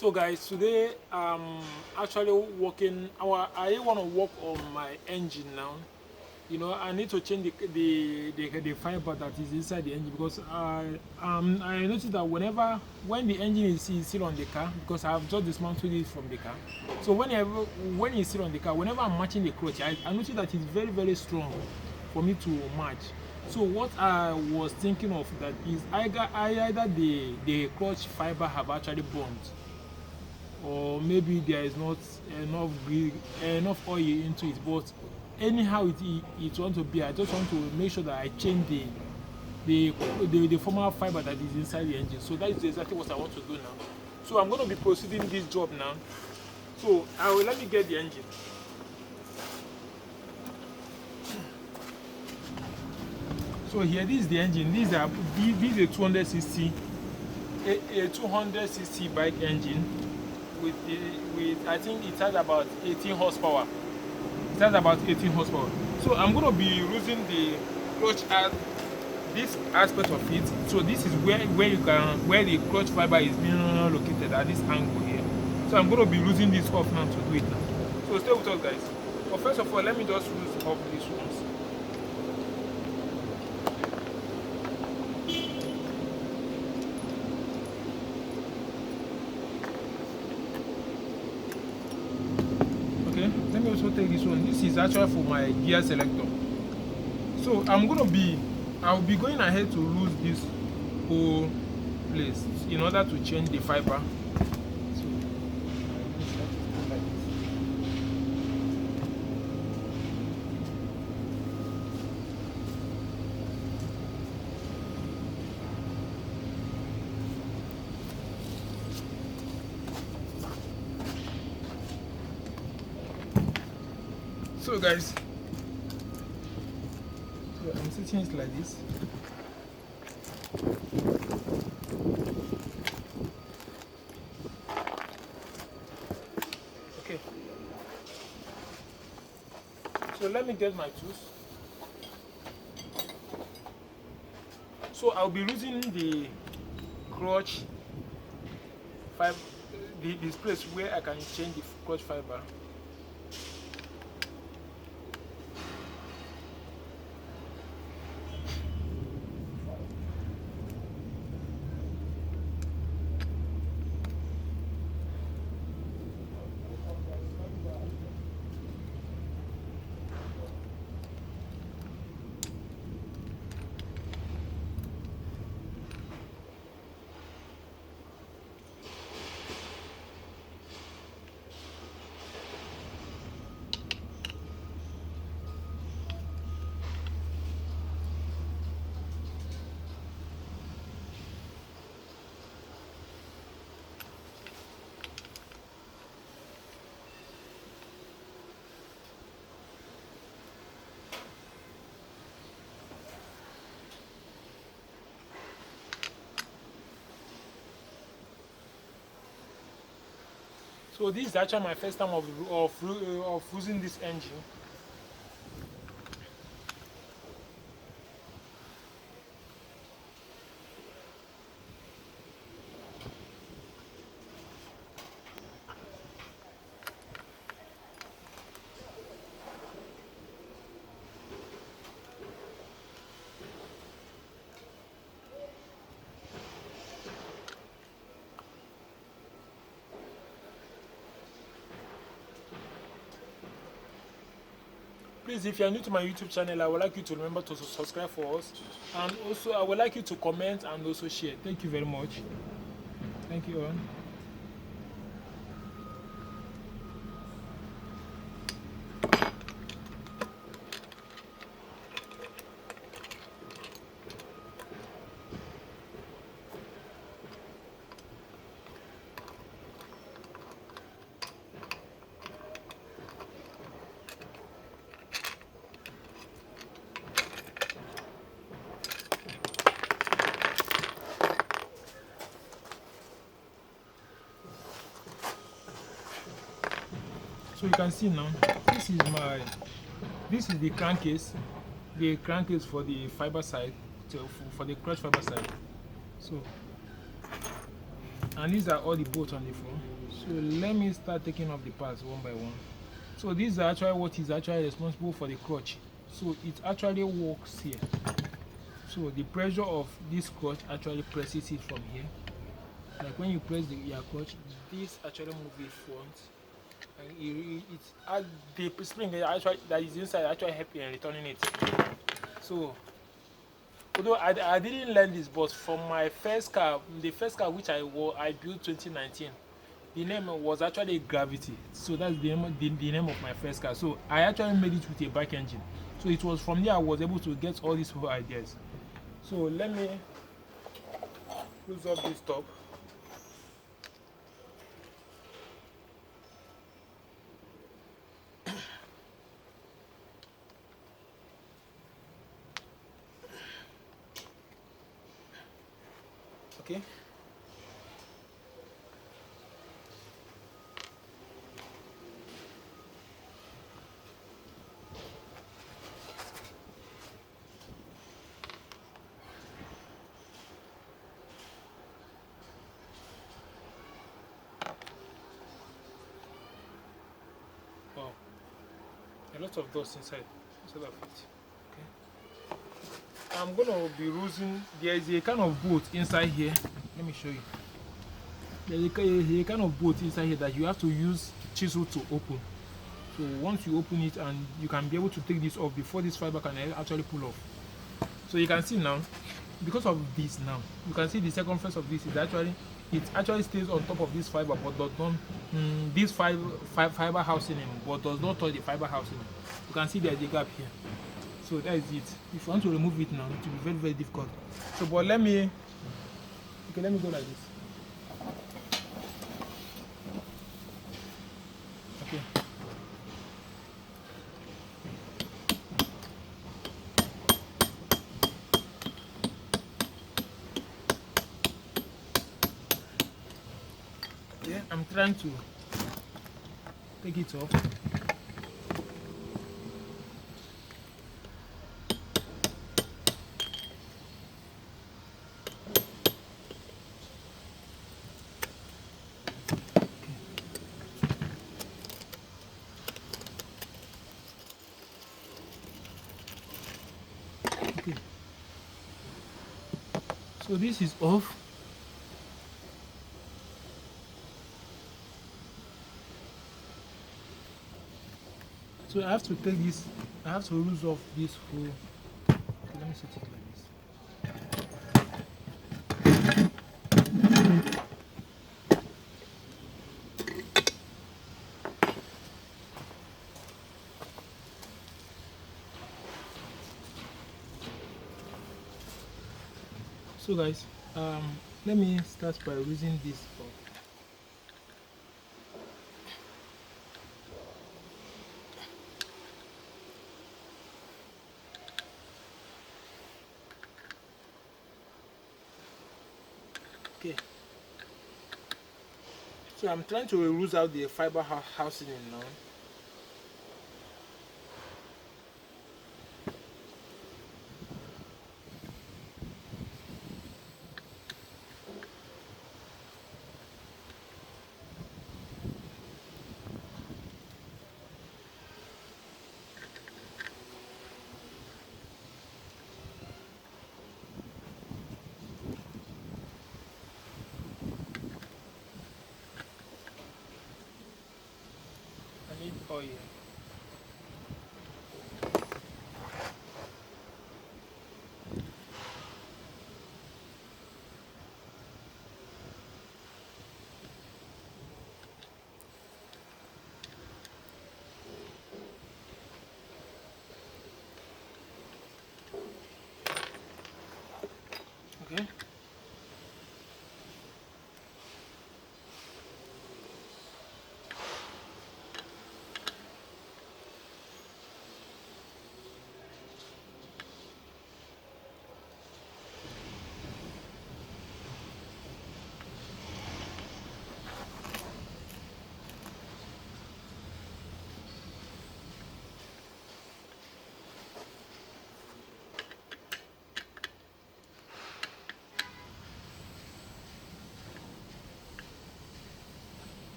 So guys, today I'm actually working. I want to work on my engine now. You know, I need to change the fiber that is inside the engine because I noticed that when the engine is still on the car, because I have just dismantled it from the car. So when it's still on the car, whenever I'm matching the clutch, I noticed that it's very strong for me to match. So what I was thinking of that is either the clutch fiber have actually burnt, or maybe there is not enough oil into it. But anyhow it want to be, I just want to make sure that I change the former fiber that is inside the engine. So that is exactly what I want to do now. So I'm going to be proceeding this job now. So let me get the engine. So here, this is the engine. This is a 260 a 260 bike engine with I think it has about 18 horsepower. It has about 18 horsepower. So I'm going to be using the clutch at this aspect of it. So this is where the clutch fiber is being located at this angle here. So I'm going to be losing this off now to do it now. So stay with us, guys. But first of all, let me just lose off these ones. Let me also take this one. This is actually for my gear selector. So I'll be going ahead to lose this whole place in order to change the fiber. So guys, so I'm setting it like this. Okay. So let me get my tools. So I'll be using the clutch fiber, this place where I can change the clutch fiber. So this is actually my first time of using this engine. Please, if you are new to my YouTube channel, I would like you to remember to subscribe for us, and also I would like you to comment and also share. Thank you very much. Thank you all. So you can see now, this is the crankcase for the fiber side, for the clutch fiber side. So and these are all the bolts on the phone. So let me start taking off the parts one by one. So these are actually what is actually responsible for the clutch. So it actually works here. So the pressure of this clutch actually presses it from here. Like when you press your clutch, this actually moves it front, and the spring that is inside actually helping in returning it. So although I didn't learn this, but from my first car, the first car which I built 2019, the name was actually Gravity. So that's the name of my first car. So I actually made it with a bike engine. So it was from there I was able to get all these whole ideas. So let me close up this top. Okay. Wow. A lot of dust inside of it. Okay. I'm gonna be using. There is a kind of bolt inside here. Let me show you. There's a kind of bolt inside here that you have to use chisel to open. So once you open it, and you can be able to take this off before this fiber can actually pull off. So you can see now, because of this now, you can see the circumference of this is actually, it actually stays on top of this fiber, but does not this fiber housing, but does not touch the fiber housing. You can see there's a gap here. So that is it. If you want to remove it now, it will be very, very difficult. So but let me go like this. Okay. Yeah, I'm trying to take it off. Okay. So this is off. So I have to take this, I have to lose off this whole. Okay, let me set it like this. So guys, let me start by using this. Okay. So I'm trying to lose out the fiber housing now. I need oil. Okay.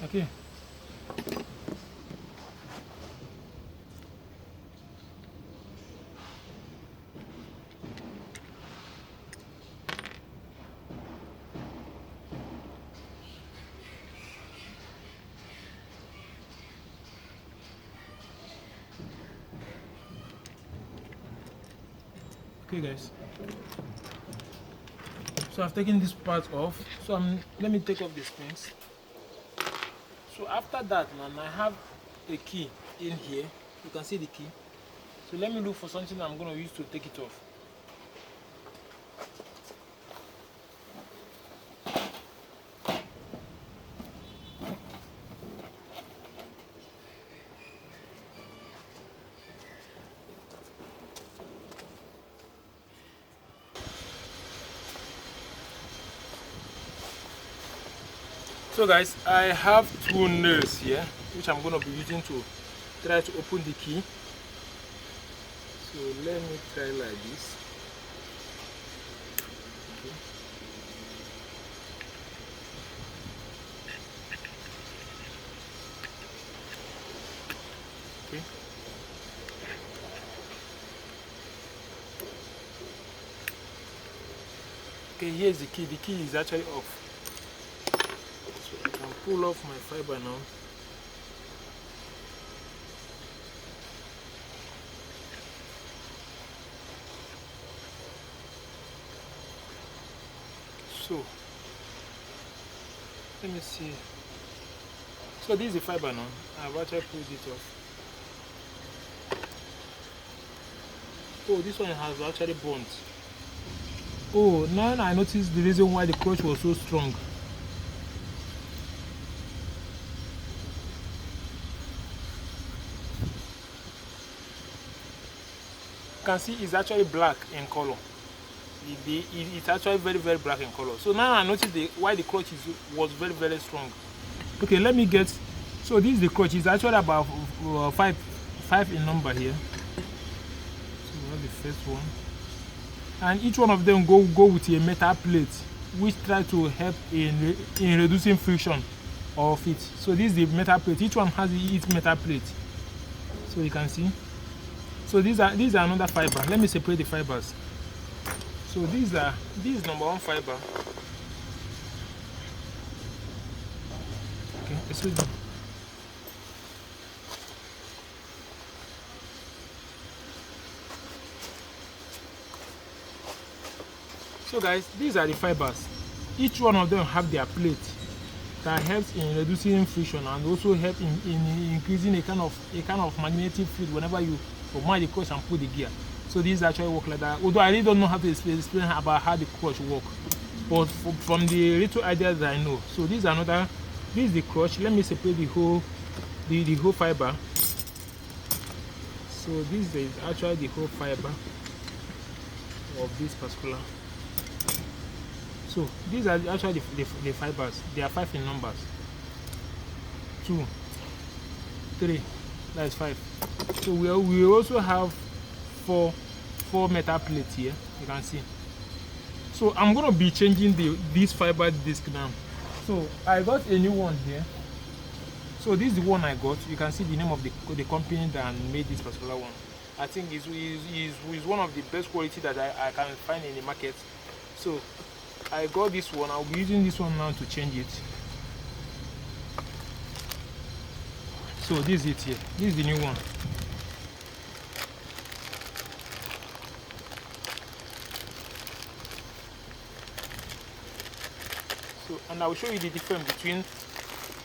Okay. Okay, guys. So I've taken this part off. So let me take off the springs. So after that, man, I have a key in here. You can see the key. So let me look for something I'm going to use to take it off. So guys, I have 2 nails here, which I'm going to be using to try to open the key. So let me try like this. Okay. Okay. Okay, here's the key. The key is actually off. So I can pull off my fiber now. So let me see. So this is the fiber now. I've actually pulled it off. Oh, this one has actually burnt. Oh, now I noticed the reason why the clutch was so strong. You can see it's actually black in color. It's actually very black in color. So now I noticed why the clutch was very strong. Okay, let me get. So this is the clutch. It's actually about five in number here. So we have the first one, and each one of them go with a metal plate, which try to help in reducing friction of it. So this is the metal plate. Each one has its metal plate. So you can see. So these are another fiber. Let me separate the fibers. So this is number 1 fiber. Okay, excuse me. So guys, these are the fibers. Each one of them have their plate that helps in reducing friction and also help in increasing a kind of magnetic field whenever you command the clutch and pull the gear. So these actually work like that. Although I really don't know how to explain about how the clutch work, but from the little ideas that I know. So this is the clutch. Let me separate the whole fiber. So this is actually the whole fiber of this particular. So these are actually the fibers. They are 5 in numbers. 2, 3, that is 5. So we also have four metal plates here. You can see. So I'm gonna be changing this fiber disc now. So I got a new one here. So this is the one I got. You can see the name of the company that made this particular one. I think is one of the best quality that I can find in the market. So I got this one. I'll be using this one now to change it. So this is it here. This is the new one. So, and I will show you the difference between,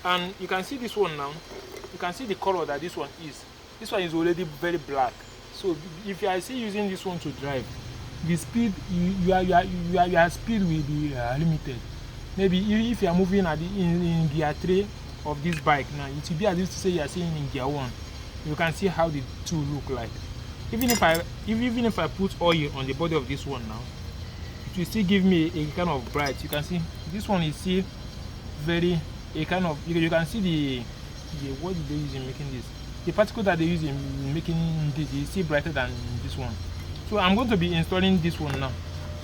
and you can see this one now. You can see the color that this one is. This one is already very black. So if you are still using this one to drive, the speed your speed will be limited. Maybe if you are moving in gear 3 of this bike now, it will be as if to say you are seeing in gear 1. You can see how the two look like. Even if I put oil on the body of this one now, it will still give me a kind of bright. You can see this one is still very a kind of, you can see the what did they use in making this? The particle that they use in making this is still brighter than this one. So I'm going to be installing this one now.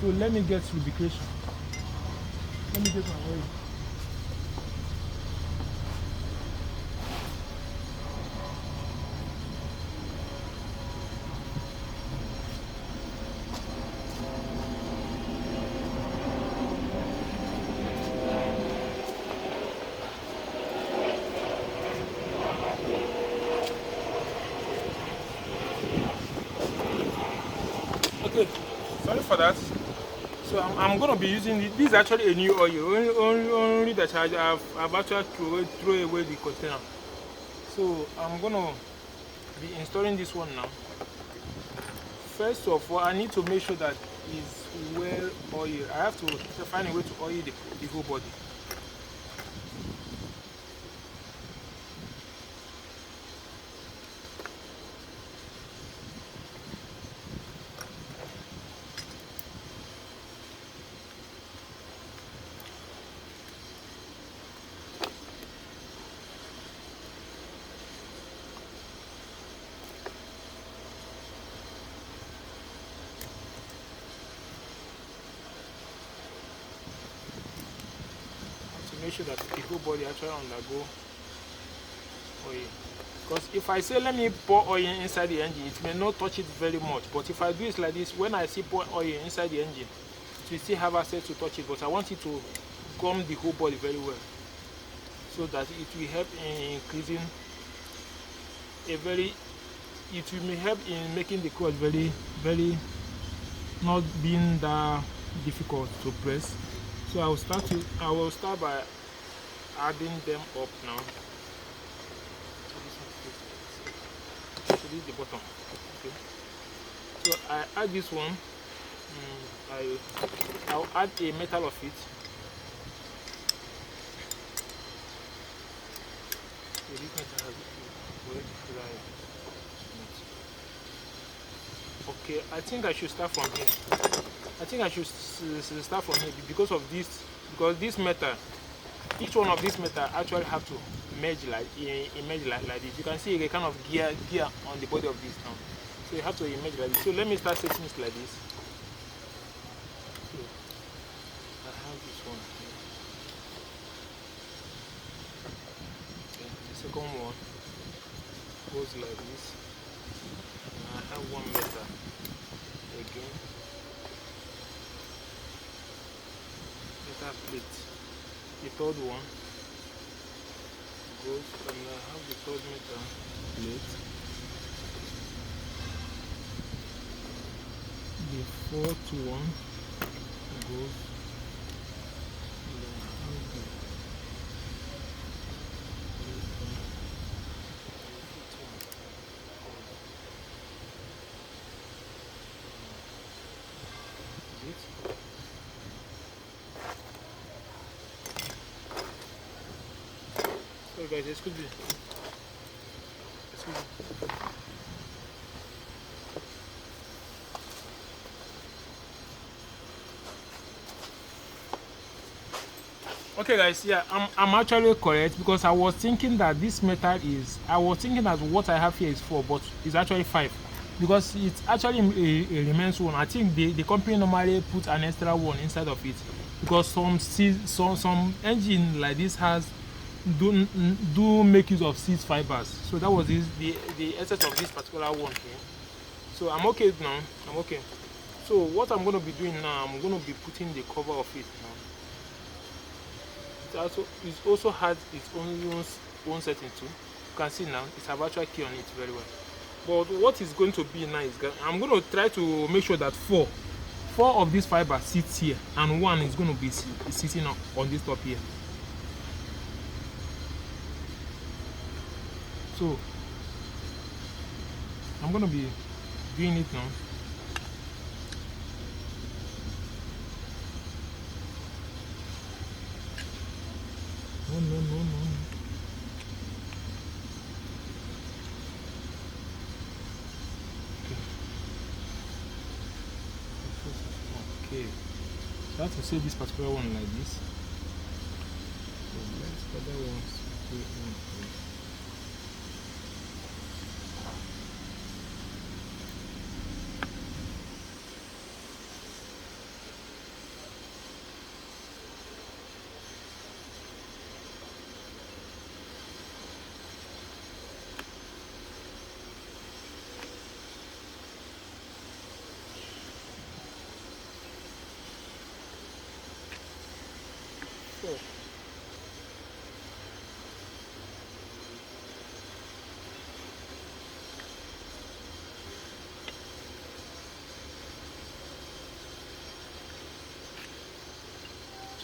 So let me get lubrication. Let me get my oil. Okay, sorry for that. So I'm going to be using this is actually a new oil, only that I've actually throw away the container. So I'm going to be installing this one now. First of all, I need to make sure that it's well oiled. I have to find a way to oil the whole body. To make sure that the whole body actually undergo oil. Because if I say let me pour oil inside the engine, it may not touch it very much. But if I do it like this, when I see pour oil inside the engine, it will still have access to touch it. But I want it to gum the whole body very well, so that it will help in increasing it will help in making the cloth very not being that difficult to press. So I will start by adding them up now. So this is the bottom. Okay. So I add this one. I'll add a metal of it. So this metal has already dry. Okay, I think I should start from here. I think I should start from here because of this. Because this metal, each one of these metal actually have to merge like this. You can see a kind of gear on the body of this now. So you have to image like this. So let me start setting it like this. So I have this one here. Okay. The second one goes like this. And I have one metal again. Metal plate. The third one goes, and I have the third metal plate. The fourth one goes, and I have the sorry guys, excuse me. Okay guys, yeah, I'm actually correct, because I was thinking that this metal is, I was thinking that what I have here is 4, but it's actually 5, because it's actually a remains one. I think the company normally put an extra one inside of it, because some engine like this has do make use of 6 fibers. So that was the essence of this particular one here. So I'm okay now. I'm okay. So what I'm going to be doing now, I'm going to be putting the cover of it now. It also has its own setting too. You can see now it's a virtual key on it very well. But what is going to be now is I'm going to try to make sure that four of these fibers sits here, and one is going to be sitting on this top here. So I'm going to be doing it now. No. Okay. So I have to say this particular one like this. So let's other ones go on.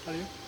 Are you?